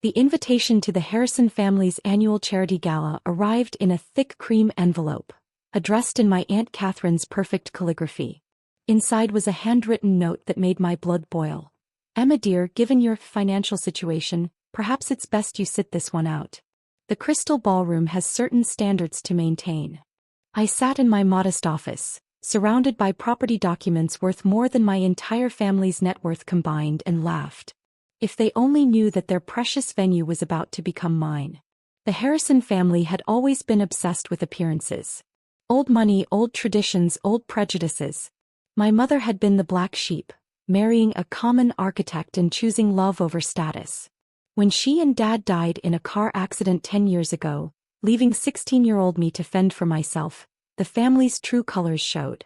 The invitation to the Harrison family's annual charity gala arrived in a thick cream envelope, addressed in my Aunt Catherine's perfect calligraphy. Inside was a handwritten note that made my blood boil. "Emma dear, given your financial situation, perhaps it's best you sit this one out. The Crystal Ballroom has certain standards to maintain." I sat in my modest office, surrounded by property documents worth more than my entire family's net worth combined, and laughed. If they only knew that their precious venue was about to become mine. The Harrison family had always been obsessed with appearances. Old money, old traditions, old prejudices. My mother had been the black sheep, marrying a common architect and choosing love over status. When she and Dad died in a car accident 10 years ago, leaving 16-year-old me to fend for myself, the family's true colors showed.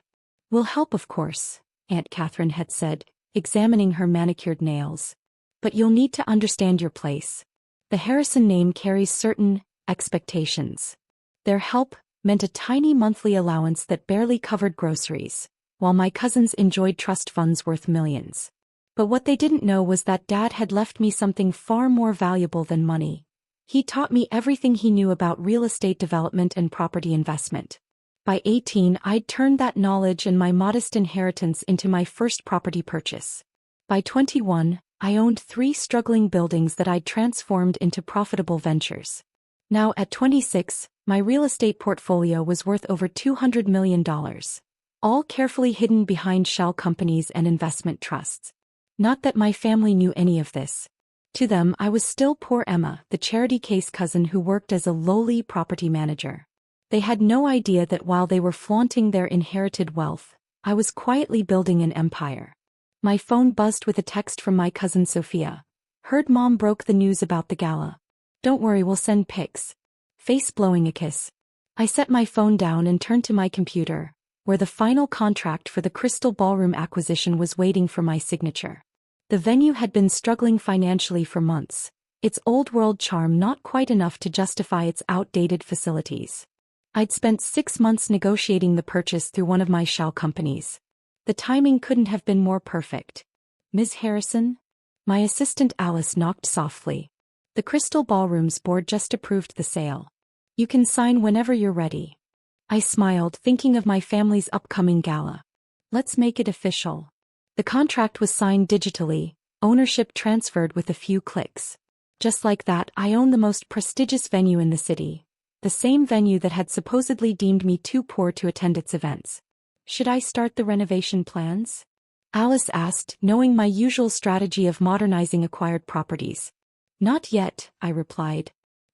"We'll help, of course," Aunt Katherine had said, examining her manicured nails. "But you'll need to understand your place. The Harrison name carries certain expectations." Their help meant a tiny monthly allowance that barely covered groceries, while my cousins enjoyed trust funds worth millions. But what they didn't know was that Dad had left me something far more valuable than money. He taught me everything he knew about real estate development and property investment. By 18, I'd turned that knowledge and my modest inheritance into my first property purchase. By 21, I owned 3 struggling buildings that I'd transformed into profitable ventures. Now at 26, my real estate portfolio was worth over $200 million, all carefully hidden behind shell companies and investment trusts. Not that my family knew any of this. To them, I was still poor Emma, the charity case cousin who worked as a lowly property manager. They had no idea that while they were flaunting their inherited wealth, I was quietly building an empire. My phone buzzed with a text from my cousin Sophia. "Heard Mom broke the news about the gala. Don't worry, we'll send pics." Face blowing a kiss. I set my phone down and turned to my computer, where the final contract for the Crystal Ballroom acquisition was waiting for my signature. The venue had been struggling financially for months, its old-world charm not quite enough to justify its outdated facilities. I'd spent 6 months negotiating the purchase through one of my shell companies. The timing couldn't have been more perfect. "Ms. Harrison?" My assistant Alice knocked softly. "The Crystal Ballroom's board just approved the sale. You can sign whenever you're ready." I smiled, thinking of my family's upcoming gala. "Let's make it official." The contract was signed digitally, ownership transferred with a few clicks. Just like that, I own the most prestigious venue in the city. The same venue that had supposedly deemed me too poor to attend its events. "Should I start the renovation plans?" Alice asked, knowing my usual strategy of modernizing acquired properties. "Not yet," I replied.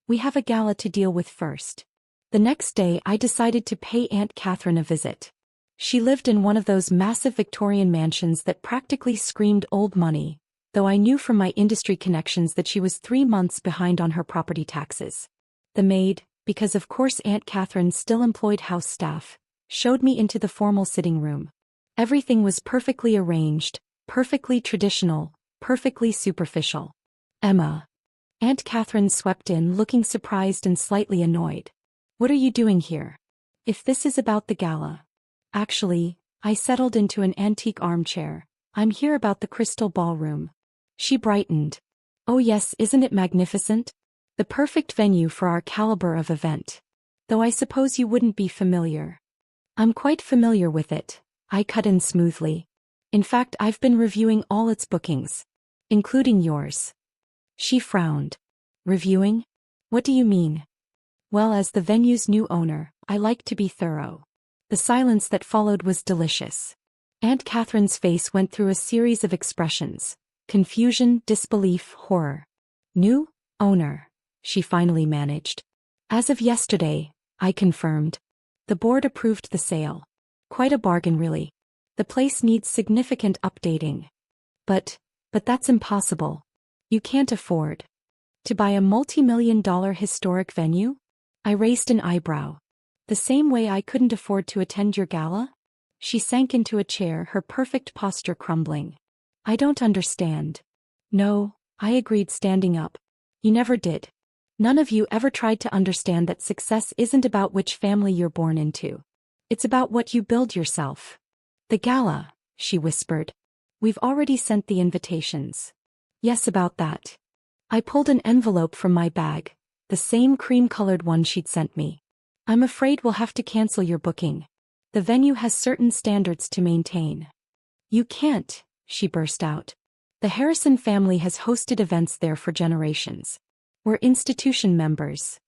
"We have a gala to deal with first." The next day I decided to pay Aunt Catherine a visit. She lived in one of those massive Victorian mansions that practically screamed old money, though I knew from my industry connections that she was 3 months behind on her property taxes. The maid, because of course Aunt Catherine still employed house staff, showed me into the formal sitting room. Everything was perfectly arranged, perfectly traditional, perfectly superficial. "Emma." Aunt Catherine swept in, looking surprised and slightly annoyed. "What are you doing here? If this is about the gala." "Actually," I settled into an antique armchair, "I'm here about the Crystal Ballroom." She brightened. "Oh yes, isn't it magnificent? The perfect venue for our caliber of event. Though I suppose you wouldn't be familiar." "I'm quite familiar with it," I cut in smoothly. "In fact, I've been reviewing all its bookings. Including yours." She frowned. "Reviewing? What do you mean?" "Well, as the venue's new owner, I like to be thorough." The silence that followed was delicious. Aunt Catherine's face went through a series of expressions: confusion, disbelief, horror. "New owner," she finally managed. "As of yesterday," I confirmed. "The board approved the sale. Quite a bargain, really. The place needs significant updating." But that's impossible. You can't afford to buy a multi-million-dollar historic venue?" I raised an eyebrow. "The same way I couldn't afford to attend your gala?" She sank into a chair, her perfect posture crumbling. "I don't understand." "No," I agreed, standing up. "You never did. None of you ever tried to understand that success isn't about which family you're born into. It's about what you build yourself." "The gala," she whispered. "We've already sent the invitations." "Yes, about that." I pulled an envelope from my bag, the same cream-colored one she'd sent me. I'm afraid we'll have to cancel your booking. The venue has certain standards to maintain. You can't, she burst out. The Harrison family has hosted events there for generations. We're institution members.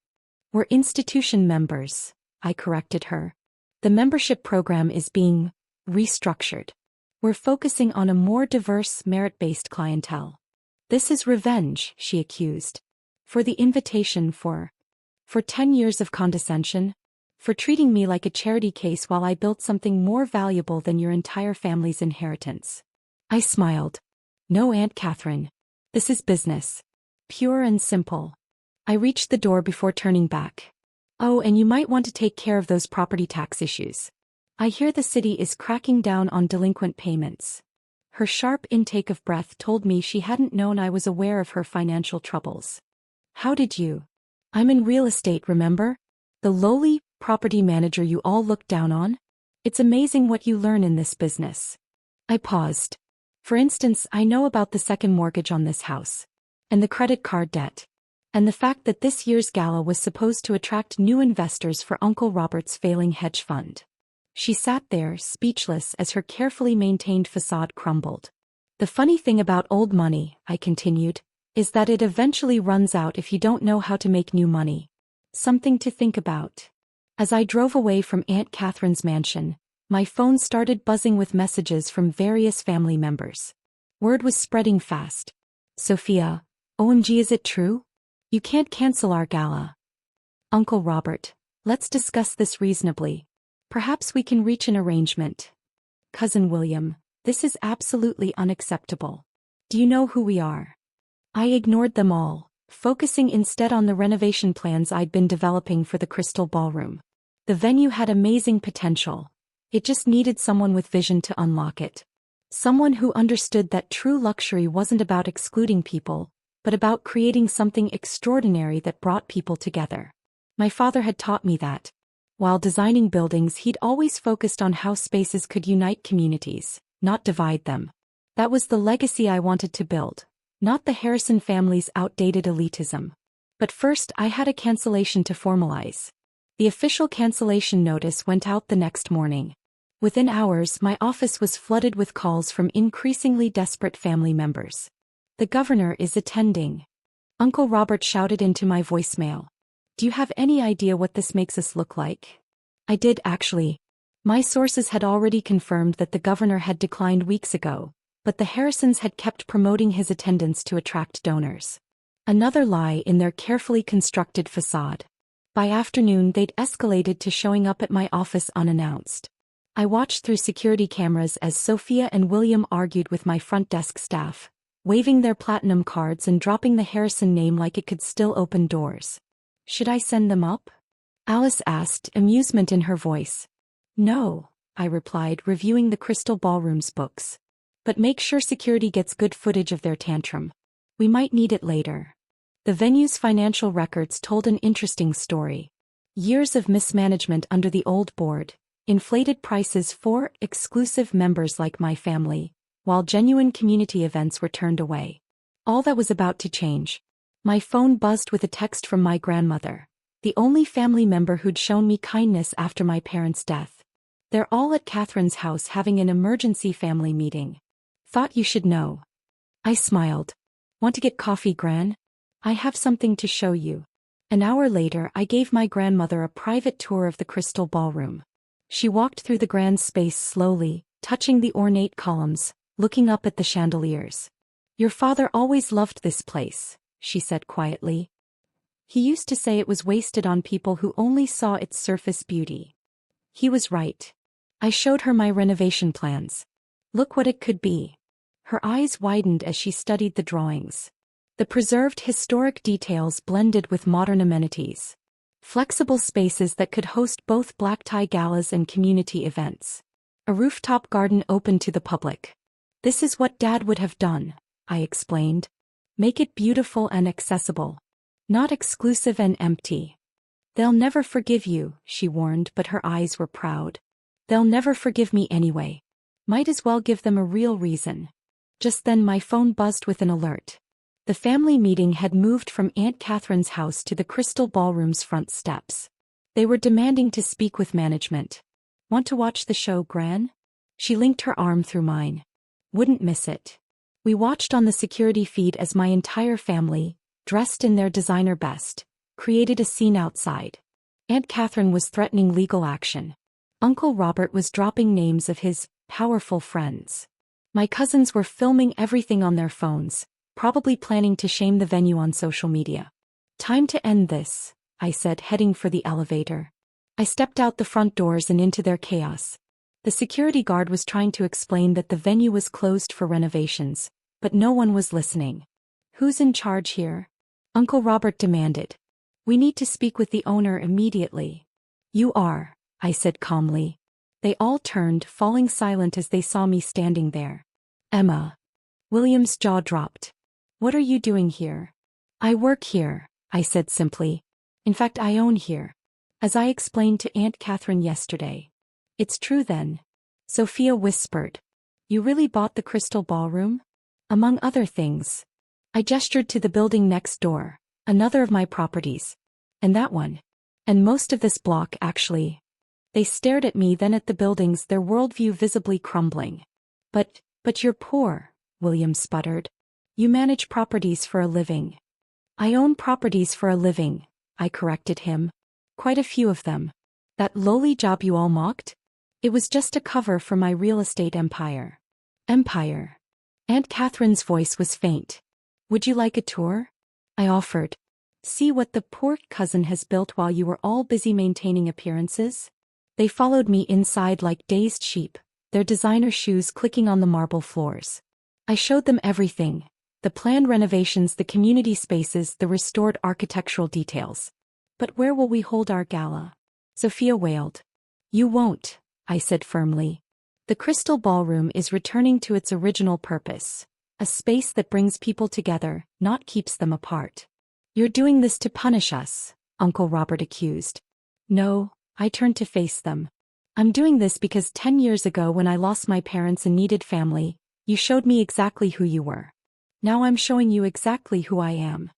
We're institution members, I corrected her. The membership program is being restructured. We're focusing on a more diverse, merit-based clientele. This is revenge, she accused. For the invitation for 10 years of condescension? For treating me like a charity case while I built something more valuable than your entire family's inheritance. I smiled. No, Aunt Katherine. This is business. Pure and simple. I reached the door before turning back. Oh, and you might want to take care of those property tax issues. I hear the city is cracking down on delinquent payments. Her sharp intake of breath told me she hadn't known I was aware of her financial troubles. How did you? I'm in real estate, remember? The lowly property manager you all look down on? It's amazing what you learn in this business. I paused. For instance, I know about the second mortgage on this house. And the credit card debt. And the fact that this year's gala was supposed to attract new investors for Uncle Robert's failing hedge fund. She sat there, speechless as her carefully maintained facade crumbled. The funny thing about old money, I continued, is that it eventually runs out if you don't know how to make new money. Something to think about. As I drove away from Aunt Katherine's mansion, my phone started buzzing with messages from various family members. Word was spreading fast. Sophia, OMG, is it true? You can't cancel our gala. Uncle Robert, let's discuss this reasonably. Perhaps we can reach an arrangement. Cousin William, this is absolutely unacceptable. Do you know who we are? I ignored them all, focusing instead on the renovation plans I'd been developing for the Crystal Ballroom. The venue had amazing potential. It just needed someone with vision to unlock it. Someone who understood that true luxury wasn't about excluding people, but about creating something extraordinary that brought people together. My father had taught me that. While designing buildings, he'd always focused on how spaces could unite communities, not divide them. That was the legacy I wanted to build, not the Harrison family's outdated elitism. But first, I had a cancellation to formalize. The official cancellation notice went out the next morning. Within hours, my office was flooded with calls from increasingly desperate family members. The governor is attending. Uncle Robert shouted into my voicemail. Do you have any idea what this makes us look like? I did, actually. My sources had already confirmed that the governor had declined weeks ago, but the Harrisons had kept promoting his attendance to attract donors. Another lie in their carefully constructed facade. By afternoon, they'd escalated to showing up at my office unannounced. I watched through security cameras as Sophia and William argued with my front desk staff, waving their platinum cards and dropping the Harrison name like it could still open doors. Should I send them up? Alice asked, amusement in her voice. No, I replied, reviewing the Crystal Ballroom's books. But make sure security gets good footage of their tantrum. We might need it later. The venue's financial records told an interesting story. Years of mismanagement under the old board, inflated prices for exclusive members like my family, while genuine community events were turned away. All that was about to change. My phone buzzed with a text from my grandmother, the only family member who'd shown me kindness after my parents' death. They're all at Katherine's house having an emergency family meeting. Thought you should know. I smiled. Want to get coffee, Gran? I have something to show you. An hour later, I gave my grandmother a private tour of the Crystal Ballroom. She walked through the grand space slowly, touching the ornate columns, looking up at the chandeliers. Your father always loved this place, she said quietly. He used to say it was wasted on people who only saw its surface beauty. He was right. I showed her my renovation plans. Look what it could be. Her eyes widened as she studied the drawings. The preserved historic details blended with modern amenities. Flexible spaces that could host both black tie galas and community events. A rooftop garden open to the public. This is what Dad would have done, I explained. Make it beautiful and accessible. Not exclusive and empty. They'll never forgive you, she warned, but her eyes were proud. They'll never forgive me anyway. Might as well give them a real reason. Just then my phone buzzed with an alert. The family meeting had moved from Aunt Catherine's house to the Crystal Ballroom's front steps. They were demanding to speak with management. Want to watch the show, Gran? She linked her arm through mine. Wouldn't miss it. We watched on the security feed as my entire family, dressed in their designer best, created a scene outside. Aunt Catherine was threatening legal action. Uncle Robert was dropping names of his powerful friends. My cousins were filming everything on their phones, probably planning to shame the venue on social media. Time to end this, I said, heading for the elevator. I stepped out the front doors and into their chaos. The security guard was trying to explain that the venue was closed for renovations, but no one was listening. Who's in charge here? Uncle Robert demanded. We need to speak with the owner immediately. You are, I said calmly. They all turned, falling silent as they saw me standing there. Emma. William's jaw dropped. What are you doing here? I work here, I said simply. In fact, I own here. As I explained to Aunt Catherine yesterday. It's true then. Sophia whispered. You really bought the Crystal Ballroom? Among other things. I gestured to the building next door, another of my properties. And that one. And most of this block, actually. They stared at me, then at the buildings, their worldview visibly crumbling. But you're poor, William sputtered. You manage properties for a living. I own properties for a living, I corrected him. Quite a few of them. That lowly job you all mocked? It was just a cover for my real estate empire. Empire. Aunt Catherine's voice was faint. Would you like a tour? I offered. See what the poor cousin has built while you were all busy maintaining appearances? They followed me inside like dazed sheep, their designer shoes clicking on the marble floors. I showed them everything. The planned renovations, the community spaces, the restored architectural details. But where will we hold our gala? Sophia wailed. You won't, I said firmly. The Crystal Ballroom is returning to its original purpose. A space that brings people together, not keeps them apart. You're doing this to punish us, Uncle Robert accused. No, I turned to face them. I'm doing this because 10 years ago when I lost my parents and needed family, you showed me exactly who you were. Now I'm showing you exactly who I am.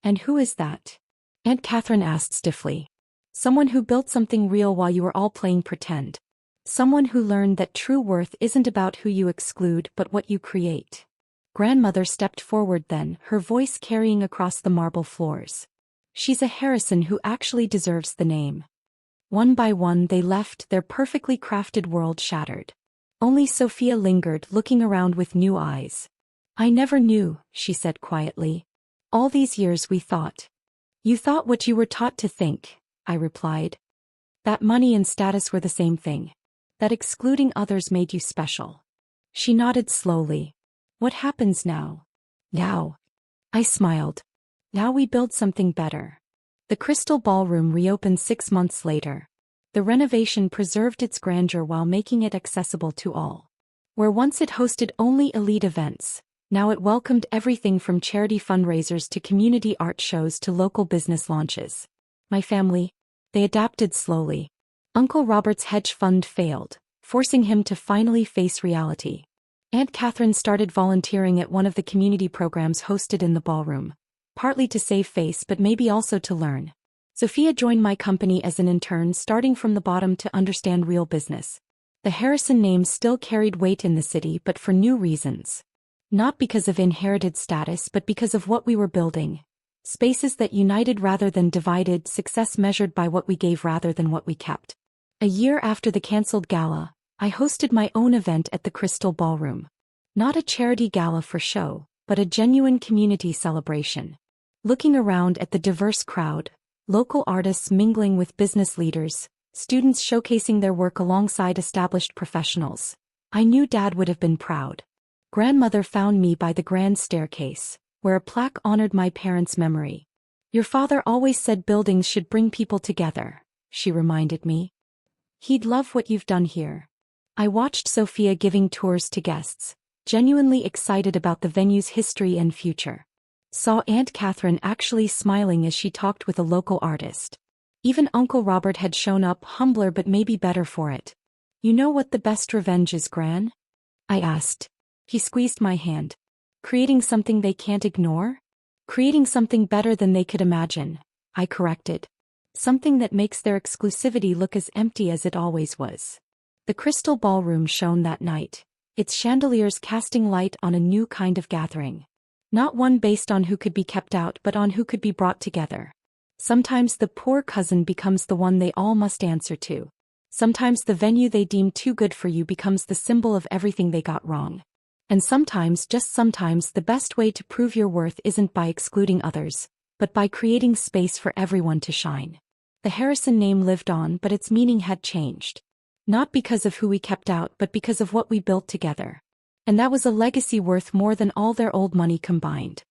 And who is that? Aunt Catherine asked stiffly. Someone who built something real while you were all playing pretend. Someone who learned that true worth isn't about who you exclude but what you create. Grandmother stepped forward then, her voice carrying across the marble floors. She's a Harrison who actually deserves the name. One by one they left, their perfectly crafted world shattered. Only Sophia lingered, looking around with new eyes. I never knew, she said quietly. All these years we thought. You thought what you were taught to think, I replied. That money and status were the same thing. That excluding others made you special. She nodded slowly. What happens now? Now. I smiled. Now we build something better. The Crystal Ballroom reopened 6 months later. The renovation preserved its grandeur while making it accessible to all. Where once it hosted only elite events, now it welcomed everything from charity fundraisers to community art shows to local business launches. My family, they adapted slowly. Uncle Robert's hedge fund failed, forcing him to finally face reality. Aunt Catherine started volunteering at one of the community programs hosted in the ballroom, partly to save face but maybe also to learn. Sophia joined my company as an intern, starting from the bottom to understand real business. The Harrison name still carried weight in the city, but for new reasons. Not because of inherited status but because of what we were building. Spaces that united rather than divided, success measured by what we gave rather than what we kept. A year after the cancelled gala, I hosted my own event at the Crystal Ballroom. Not a charity gala for show, but a genuine community celebration. Looking around at the diverse crowd, local artists mingling with business leaders, students showcasing their work alongside established professionals, I knew Dad would have been proud. Grandmother found me by the grand staircase, where a plaque honored my parents' memory. Your father always said buildings should bring people together, she reminded me. He'd love what you've done here. I watched Sophia giving tours to guests, genuinely excited about the venue's history and future. Saw Aunt Catherine actually smiling as she talked with a local artist. Even Uncle Robert had shown up, humbler but maybe better for it. You know what the best revenge is, Gran? I asked. He squeezed my hand. Creating something they can't ignore? Creating something better than they could imagine, I corrected. Something that makes their exclusivity look as empty as it always was. The crystal ballroom shone that night, its chandeliers casting light on a new kind of gathering. Not one based on who could be kept out but on who could be brought together. Sometimes the poor cousin becomes the one they all must answer to. Sometimes the venue they deem too good for you becomes the symbol of everything they got wrong. And sometimes, just sometimes, the best way to prove your worth isn't by excluding others, but by creating space for everyone to shine. The Harrison name lived on, but its meaning had changed. Not because of who we kept out but because of what we built together. And that was a legacy worth more than all their old money combined.